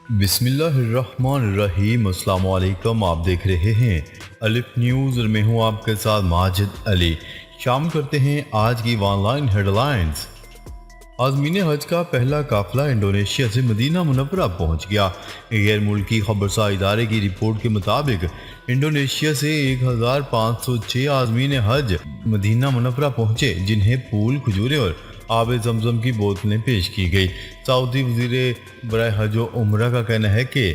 بسم اللہ الرحمن الرحیم۔ السلام علیکم، آپ دیکھ رہے ہیں الف نیوز اور میں ہوں آپ کے ساتھ ماجد علی۔ شامل کرتے ہیں آج کی آن لائن ہیڈ لائنز۔ عازمین حج کا پہلا قافلہ انڈونیشیا سے مدینہ منورہ پہنچ گیا۔ غیر ملکی خبرساں ادارے کی رپورٹ کے مطابق انڈونیشیا سے 1506 عازمین حج مدینہ منورہ پہنچے، جنہیں پھول، کھجوریں اور آب زمزم کی بوتلیں پیش کی گئی۔ سعودی وزیر برائے حج و عمرہ کا کہنا ہے کہ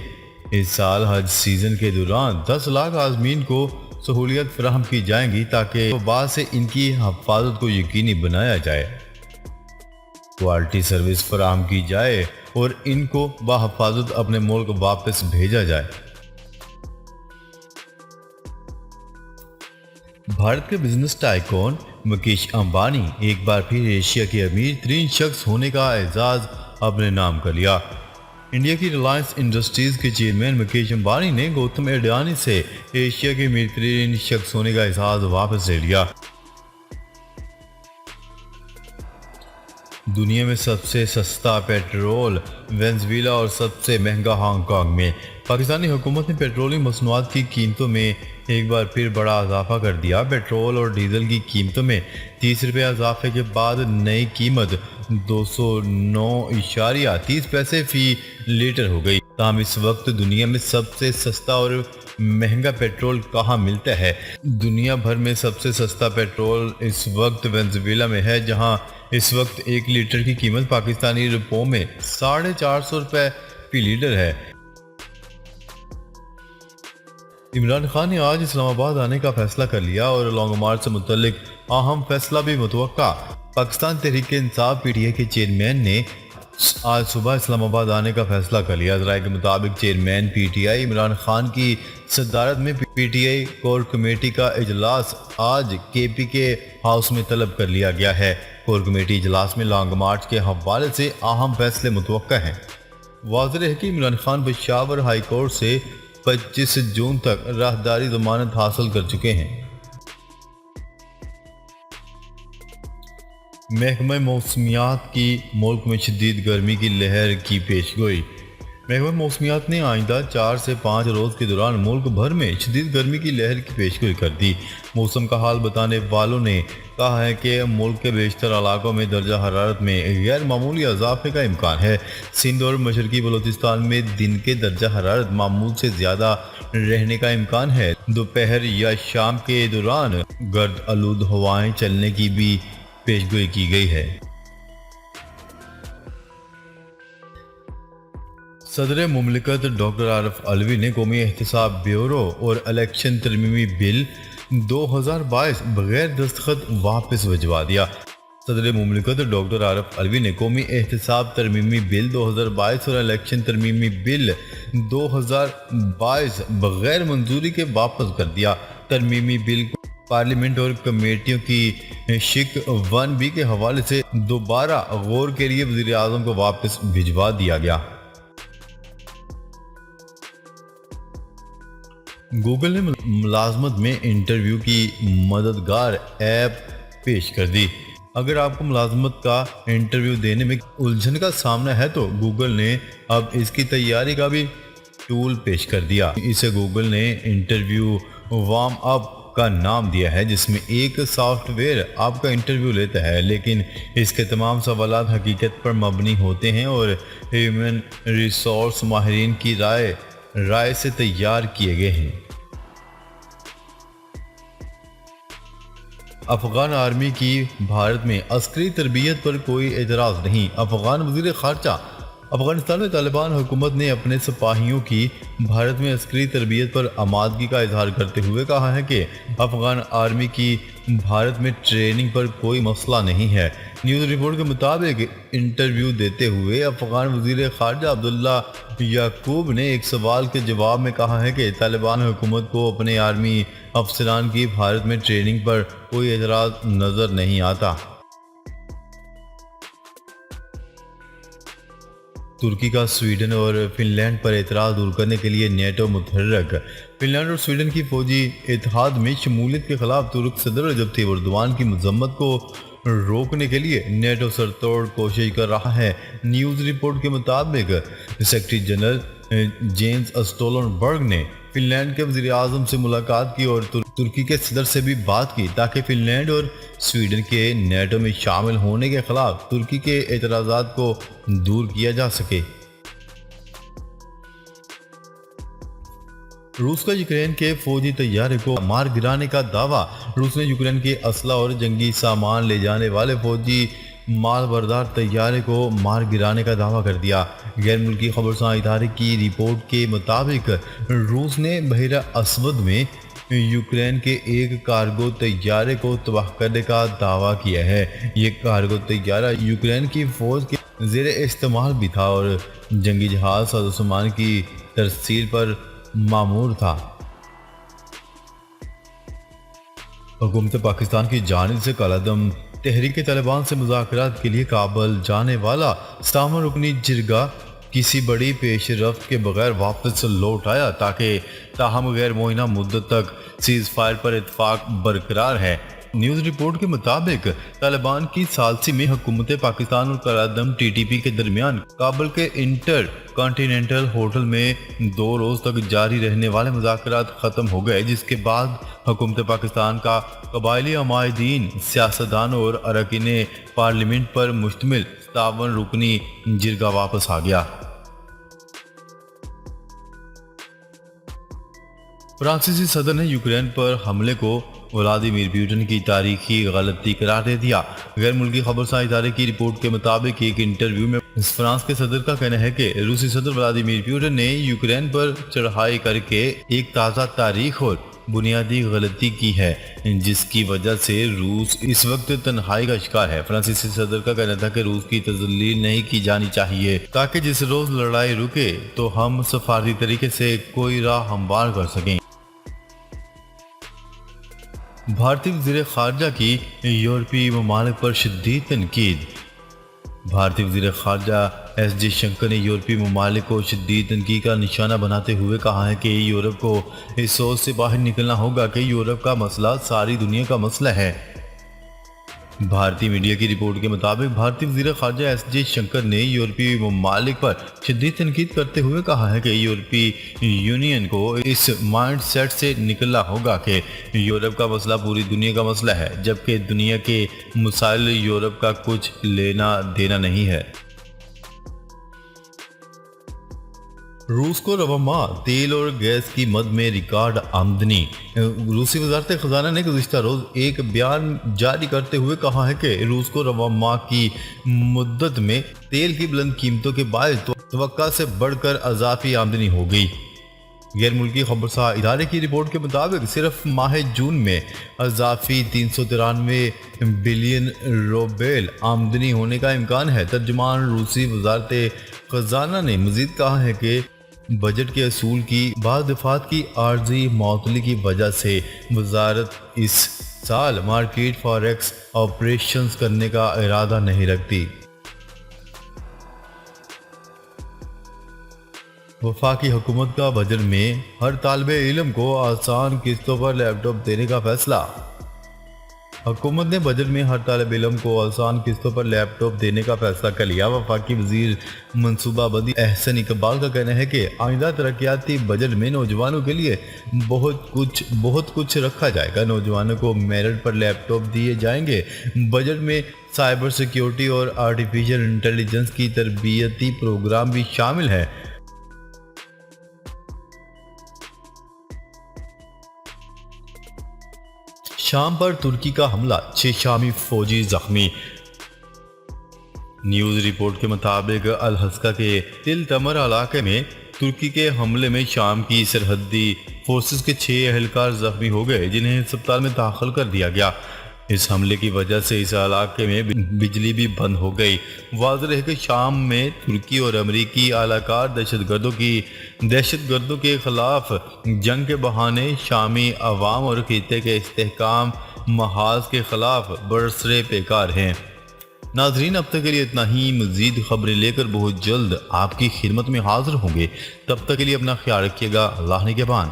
اس سال حج سیزن کے دوران 10 لاکھ عازمین کو سہولیات فراہم کی جائیں گی تاکہ وبا سے ان کی حفاظت کو یقینی بنایا جائے، کوالٹی سروس فراہم کی جائے اور ان کو بحفاظت اپنے ملک واپس بھیجا جائے۔ بھارت کے بزنس ٹائکون مکیش امبانی ایک بار پھر ایشیا کے امیر ترین شخص ہونے کا اعزاز اپنے نام کر لیا۔ انڈیا کی ریلائنس انڈسٹریز کے چیئرمین مکیش امبانی نے گوتم اڈانی سے ایشیا کے امیر ترین شخص ہونے کا اعزاز واپس لے لیا۔ دنیا میں سب سے سستا پیٹرول وینزویلا اور سب سے مہنگا ہانگ کانگ میں۔ پاکستانی حکومت نے پیٹرولیم مصنوعات کی قیمتوں میں ایک بار پھر بڑا اضافہ کر دیا۔ پیٹرول اور ڈیزل کی قیمتوں میں 30 روپے اضافے کے بعد نئی قیمت 209.30 فی لیٹر ہو گئی۔ تاہم اس وقت دنیا میں سب سے سستا اور مہنگا پیٹرول کہاں ملتا ہے؟ دنیا بھر میں سب سے سستا پیٹرول اس وقت وینزویلا میں ہے، جہاں اس وقت 1 لیٹر کی قیمت پاکستانی روپوں میں 450 روپے فی لیٹر ہے۔ عمران خان نے آج اسلام آباد آنے کا فیصلہ کر لیا اور لانگ مارچ سے متعلق اہم فیصلہ بھی متوقع۔ Pakistan Tehreek Insaf P T I کے چیئرمین نے آج صبح اسلام آباد آنے کا فیصلہ کر لیا۔ ذرائع کے مطابق chairman P T I Imran Khan کی صدارت میں P T I core committee کا اجلاس آج کے پی کے ہاؤس میں طلب کر لیا گیا ہے۔ کور کمیٹی اجلاس میں لانگ مارچ کے حوالے سے اہم فیصلے متوقع ہیں۔ واضح ہے کہ عمران خان پشاور ہائی کورٹ سے 25 جون تک راہداری ضمانت حاصل کر چکے ہیں۔ محکمہ موسمیات کی ملک میں شدید گرمی کی لہر کی پیش گوئی۔ محکمہ موسمیات نے آئندہ 4 سے 5 روز کے دوران ملک بھر میں شدید گرمی کی لہر کی پیش گوئی کر دی۔ موسم کا حال بتانے والوں نے کہا ہے کہ ملک کے بیشتر علاقوں میں درجہ حرارت میں غیر معمولی اضافے کا امکان ہے۔ سندھ اور مشرقی بلوچستان میں دن کے درجہ حرارت معمول سے زیادہ رہنے کا امکان ہے۔ دوپہر یا شام کے دوران گرد آلود ہوائیں چلنے کی بھی پیشگوئی کی گئی ہے۔ صدر مملکت ڈاکٹر عارف علوی نے قومی احتساب بیورو اور الیکشن ترمیمی بل 2022 بغیر دستخط واپس بھجوا دیا۔ صدر مملکت ڈاکٹر عارف علوی نے قومی احتساب ترمیمی بل 2022 اور الیکشن ترمیمی بل 2022 بغیر منظوری کے واپس کر دیا۔ ترمیمی بل کو پارلیمنٹ اور کمیٹیوں کی شق 1B کے حوالے سے دوبارہ غور کے لیے وزیر اعظم کو واپس بھجوا دیا گیا۔ گوگل نے ملازمت میں انٹرویو کی مددگار ایپ پیش کر دی۔ اگر آپ کو ملازمت کا انٹرویو دینے میں الجھن کا سامنا ہے تو گوگل نے اب اس کی تیاری کا بھی ٹول پیش کر دیا۔ اسے گوگل نے انٹرویو وارم اپ کا نام دیا ہے، جس میں ایک سافٹ ویئر آپ کا انٹرویو لیتا ہے، لیکن اس کے تمام سوالات حقیقت پر مبنی ہوتے ہیں اور ہیومن ریسورس ماہرین کی رائے سے تیار کیے گئے ہیں۔ افغان آرمی کی بھارت میں عسکری تربیت پر کوئی اعتراض نہیں۔ افغان وزیر خارجہ افغانستان میں طالبان حکومت نے اپنے سپاہیوں کی بھارت میں عسکری تربیت پر آمادگی کا اظہار کرتے ہوئے کہا ہے کہ افغان آرمی کی بھارت میں ٹریننگ پر کوئی مسئلہ نہیں ہے۔ نیوز رپورٹ کے مطابق انٹرویو دیتے ہوئے افغان وزیر خارجہ عبداللہ یعقوب نے ایک سوال کے جواب میں کہا ہے کہ طالبان حکومت کو اپنے آرمی افسران کی بھارت میں ٹریننگ پر کوئی اعتراض نظر نہیں آتا۔ ترکی کا سویڈن اور فن لینڈ پر اعتراض دور کرنے کے لیے نیٹو متحرک۔ فن لینڈ اور سویڈن کی فوجی اتحاد میں شمولیت کے خلاف ترک صدر رجب طیب ایردوان کی مذمت کو روکنے کے لیے نیٹو سرتوڑ کوشش کر رہا ہے۔ نیوز رپورٹ کے مطابق سیکرٹری جنرل جینس اسٹولنبرگ نے فن لینڈ کے وزیر اعظم سے ملاقات کی اور ترکی کے صدر سے بھی بات کی تاکہ فن لینڈ اور سویڈن کے نیٹو میں شامل ہونے کے خلاف ترکی کے اعتراضات کو دور کیا جا سکے۔ روس کا یوکرین کے فوجی طیارے کو مار گرانے کا دعویٰ۔ روس نے یوکرین کے اسلحہ اور جنگی سامان لے جانے والے فوجی مال بردار طیارے کو مار گرانے کا دعویٰ کر دیا۔ غیر ملکی خبرساں ادارے کی رپورٹ کے مطابق روس نے بحیرہ اسود میں یوکرین کے ایک کارگو طیارے کو تباہ کرنے کا دعویٰ کیا ہے۔ یہ کارگو طیارہ یوکرین کی فوج کے زیر استعمال بھی تھا اور جنگی جہاز سازوسامان کی ترسیل پر مامور تھا۔ حکومت پاکستان کی جانب سے کالعدم تحریک طالبان سے مذاکرات کے لیے کابل جانے والا 57 رکنی جرگہ کسی بڑی پیش رفت کے بغیر واپس لوٹ آیا تاہم غیر معینہ مدت تک سیز فائر پر اتفاق برقرار ہے۔ نیوز رپورٹ کے مطابق طالبان کی ثالثی میں حکومت پاکستان اور کالعدم ٹی ٹی پی کے درمیان کابل کے انٹر کانٹیننٹل ہوٹل میں 2 روز تک جاری رہنے والے مذاکرات ختم ہو گئے، جس کے بعد حکومت پاکستان کا قبائلی عمائدین، سیاستدان اور اراکین پارلیمنٹ پر مشتمل 57 رکنی جرگہ واپس آ گیا۔ فرانسیسی صدر نے یوکرین پر حملے کو ولادیمیر پوٹن کی تاریخی غلطی قرار دے دیا۔ غیر ملکی خبرساں ادارے کی رپورٹ کے مطابق ایک انٹرویو میں فرانس کے صدر کا کہنا ہے کہ روسی صدر ولادیمیر پوٹن نے یوکرین پر چڑھائی کر کے ایک تازہ تاریخ اور بنیادی غلطی کی ہے، جس کی وجہ سے روس اس وقت تنہائی کا شکار ہے۔ فرانسیسی صدر کا کہنا تھا کہ روس کی تذلیل نہیں کی جانی چاہیے تاکہ جس روز لڑائی رکے تو ہم سفارتی طریقے سے کوئی راہ ہموار کر سکیں۔ بھارتی وزیر خارجہ کی یورپی ممالک پر شدید تنقید۔ بھارتی وزیر خارجہ ایس جے شنکر نے یورپی ممالک کو شدید تنقید کا نشانہ بناتے ہوئے کہا ہے کہ یورپ کو اس سوچ سے باہر نکلنا ہوگا کہ یورپ کا مسئلہ ساری دنیا کا مسئلہ ہے۔ بھارتی میڈیا کی رپورٹ کے مطابق بھارتی وزیر خارجہ ایس جے شنکر نے یورپی ممالک پر شدید تنقید کرتے ہوئے کہا ہے کہ یورپی یونین کو اس مائنڈ سیٹ سے نکلنا ہوگا کہ یورپ کا مسئلہ پوری دنیا کا مسئلہ ہے، جبکہ دنیا کے مسائل یورپ کا کچھ لینا دینا نہیں ہے۔ روس کو رواں ماہ تیل اور گیس کی مد میں ریکارڈ آمدنی۔ روسی وزارت خزانہ نے گزشتہ روز ایک بیان جاری کرتے ہوئے کہا ہے کہ روس کو رواں ماہ کی مدت میں تیل کی بلند قیمتوں کے باعث توقع سے بڑھ کر اضافی آمدنی ہو گئی۔ غیر ملکی خبرساں ادارے کی رپورٹ کے مطابق صرف ماہ جون میں اضافی 393 بلین روبل آمدنی ہونے کا امکان ہے۔ ترجمان روسی وزارت خزانہ نے مزید کہا ہے کہ بجٹ کے اصول کی بعض دفعات کی عارضی معطلی کی وجہ سے وزارت اس سال مارکیٹ فاریکس آپریشنز کرنے کا ارادہ نہیں رکھتی۔ وفاقی حکومت کا بجٹ میں ہر طالب علم کو آسان قسطوں پر لیپ ٹاپ دینے کا فیصلہ۔ حکومت نے بجٹ میں ہر طالب علم کو آسان قسطوں پر لیپ ٹاپ دینے کا فیصلہ کر لیا۔ وفاقی وزیر منصوبہ بندی احسن اقبال کا کہنا ہے کہ آئندہ ترقیاتی بجٹ میں نوجوانوں کے لیے بہت کچھ رکھا جائے گا۔ نوجوانوں کو میرٹ پر لیپ ٹاپ دیے جائیں گے۔ بجٹ میں سائبر سیکیورٹی اور آرٹیفیشل انٹیلیجنس کی تربیتی پروگرام بھی شامل ہے۔ شام پر ترکی کا حملہ، 6 شامی فوجی زخمی۔ نیوز رپورٹ کے مطابق الحسکہ کے تل تمر علاقے میں ترکی کے حملے میں شام کی سرحدی فورسز کے 6 اہلکار زخمی ہو گئے، جنہیں ہسپتال میں داخل کر دیا گیا۔ اس حملے کی وجہ سے اس علاقے میں بجلی بھی بند ہو گئی۔ واضح ہے کہ شام میں ترکی اور امریکی اعلی کار دہشت گردوں کے خلاف جنگ کے بہانے شامی عوام اور خطے کے استحکام محاذ کے خلاف برسرے پیکار ہیں۔ ناظرین، اب تک کے لیے اتنا ہی۔ مزید خبریں لے کر بہت جلد آپ کی خدمت میں حاضر ہوں گے۔ تب تک کے لیے اپنا خیال رکھیے گا۔ اللہ نگہبان۔